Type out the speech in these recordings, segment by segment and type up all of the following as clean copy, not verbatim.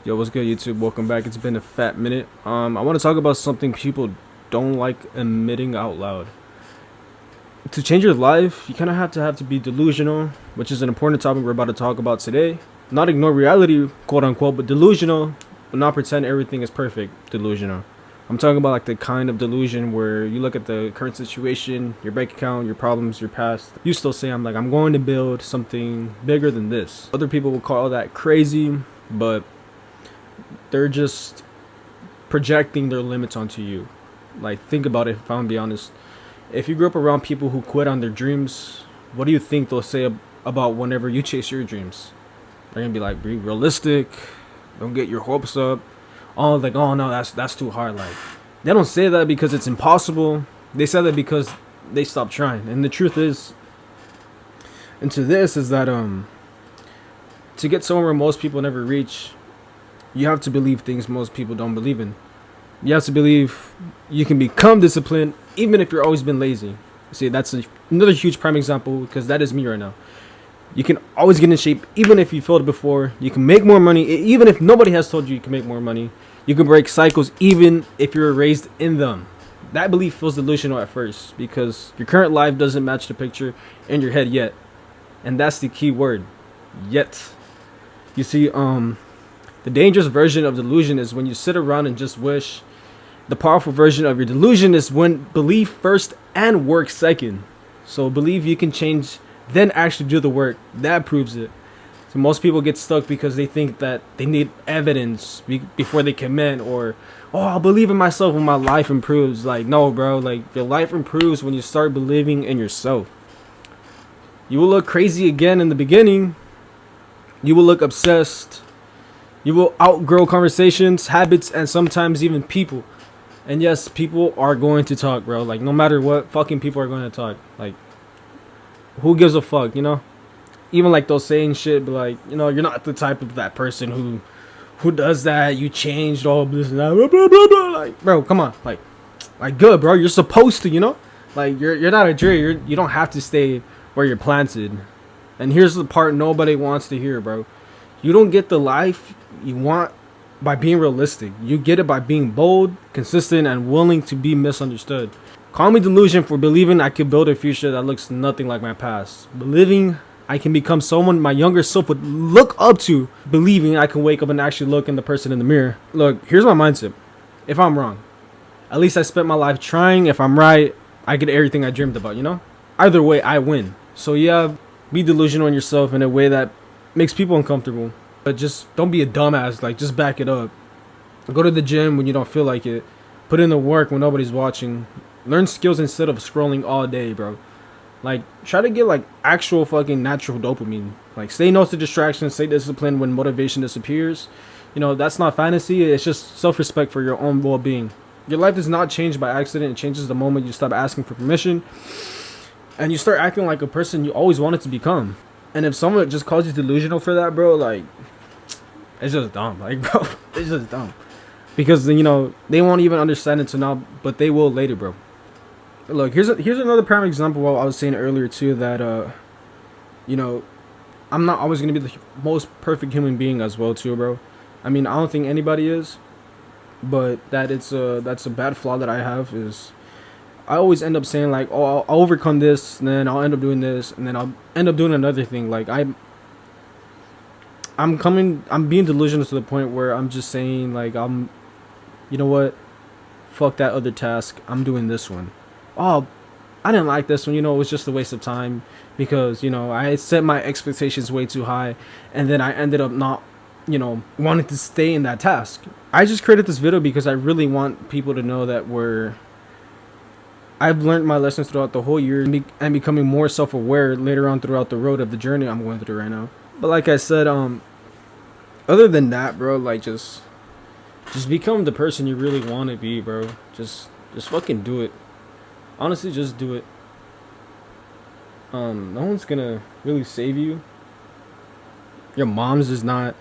Yo, what's good, YouTube? Welcome back. It's been a fat minute. I want to talk about something people don't like admitting out loud. To change your life, you kind of have to be delusional, which is an important topic we're about to talk about today. Not ignore reality, quote unquote, but delusional, but not pretend everything is perfect. Delusional. I'm talking about like the kind of delusion where you look at the current situation, your bank account, your problems, your past. You still say, I'm going to build something bigger than this. Other people will call that crazy, but they're just projecting their limits onto you. Like, think about it. If I'm gonna be honest, if you grew up around people who quit on their dreams, what do you think they'll say about whenever you chase your dreams? They're gonna be like, be realistic, don't get your hopes up. Oh, like, oh no, that's too hard. Like, they don't say that because it's impossible. They say that because they stopped trying. And the truth is, into this is that to get somewhere most people never reach, you have to believe things most people don't believe in. You have to believe you can become disciplined even if you've always been lazy. See, that's another huge prime example, because that is me right now. You can always get in shape even if you failed before. You can make more money even if nobody has told you can make more money. You can break cycles even if you're raised in them. That belief feels delusional at first because your current life doesn't match the picture in your head yet. And that's the key word, yet. You see, the dangerous version of delusion is when you sit around and just wish. The powerful version of your delusion is when believe first and work second. So believe you can change, then actually do the work. That proves it. So most people get stuck because they think that they need evidence before they commit, or, oh, I'll believe in myself when my life improves. Like, no, bro. Like, your life improves when you start believing in yourself. You will look crazy again in the beginning. You will look obsessed. You will outgrow conversations, habits, and sometimes even people. And yes, people are going to talk, bro. Like, no matter what, fucking people are going to talk. Like, who gives a fuck, you know? Even like those saying shit, but like, you know, you're not the type of that person who does that. You changed all this and that. Blah, blah, blah, blah. Like, bro, come on. Like good, bro. You're supposed to, you know? Like, you're not a jerk. You don't have to stay where you're planted. And here's the part nobody wants to hear, bro. You don't get the life you want by being realistic. You get it by being bold, consistent, and willing to be misunderstood. Call me delusion for believing I could build a future that looks nothing like my past. Believing I can become someone my younger self would look up to. Believing I can wake up and actually look in the person in the mirror. Look, here's my mindset. If I'm wrong, at least I spent my life trying. If I'm right, I get everything I dreamed about, you know? Either way, I win. So yeah, be delusional in yourself in a way that makes people uncomfortable. But just don't be a dumbass. Like, just back it up. Go to the gym when you don't feel like it. Put in the work when nobody's watching. Learn skills instead of scrolling all day, bro. Like, try to get like actual fucking natural dopamine. Like, say no to distractions. Stay disciplined when motivation disappears. You know, that's not fantasy. It's just self-respect for your own well-being. Your life does not change by accident. It changes the moment you stop asking for permission and you start acting like a person you always wanted to become. And if someone just calls you delusional for that, bro, like, it's just dumb. Like, bro, it's just dumb. Because, you know, they won't even understand it now, but they will later, bro. Look, here's another prime example. What I was saying earlier too, that you know, I'm not always gonna be the most perfect human being as well too, bro. I mean, I don't think anybody is, but that's a bad flaw that I have. Is I always end up saying like, oh, I'll overcome this, and then I'll end up doing this, and then I'll end up doing another thing. Like, I'm being delusional to the point where I'm just saying like, you know what, fuck that other task, I'm doing this one. Oh, I didn't like this one, you know, it was just a waste of time because, you know, I set my expectations way too high, and then I ended up not, you know, wanting to stay in that task. I just created this video because I really want people to know that I've learned my lessons throughout the whole year and becoming more self-aware later on throughout the road of the journey I'm going through right now. But like I said, other than that, bro, like, just become the person you really want to be, bro. Just fucking do it. Honestly, just do it. No one's gonna really save you. Your mom's is not.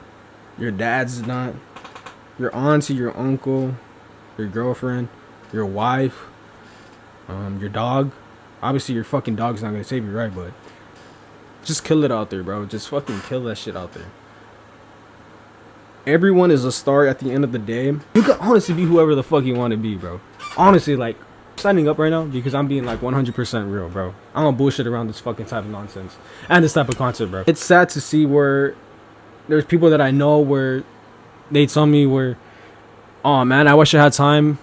Your dad's is not. Your auntie, your uncle, your girlfriend, your wife, your dog. Obviously, your fucking dog's not gonna save you, right? But just kill it out there, bro. Just fucking kill that shit out there. everyone is a star at the end of the day. You can honestly be whoever the fuck you want to be, bro. Honestly, like, signing up right now because I'm being like 100% real, bro. I don't bullshit around this fucking type of nonsense and this type of content, bro. It's sad to see where there's people that I know where they tell me where, oh man, I wish I had time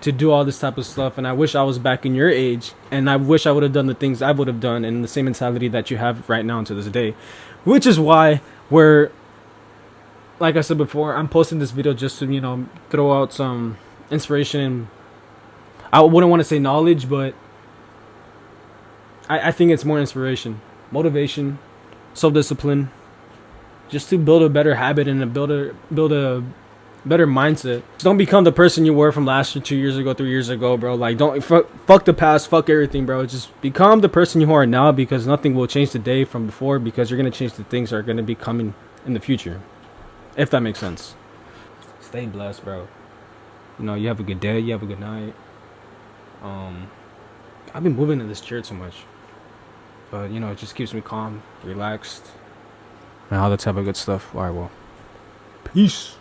to do all this type of stuff, and I wish I was back in your age, and I wish I would have done the things I would have done, and the same mentality that you have right now to this day. Which is why we're, like I said before, I'm posting this video just to, you know, throw out some inspiration. I wouldn't want to say knowledge, but I think it's more inspiration, motivation, self-discipline, just to build a better habit and build a better mindset. Just don't become the person you were from last year, 2 years ago, 3 years ago, bro. Like, don't fuck the past, fuck everything, bro. Just become the person you are now, because nothing will change the day from before, because you're gonna change the things that are gonna be coming in the future, if that makes sense. Stay blessed, bro. You know, you have a good day, you have a good night. I've been moving in this chair too much, but you know, it just keeps me calm, relaxed, and all that type of good stuff. All right, well, peace.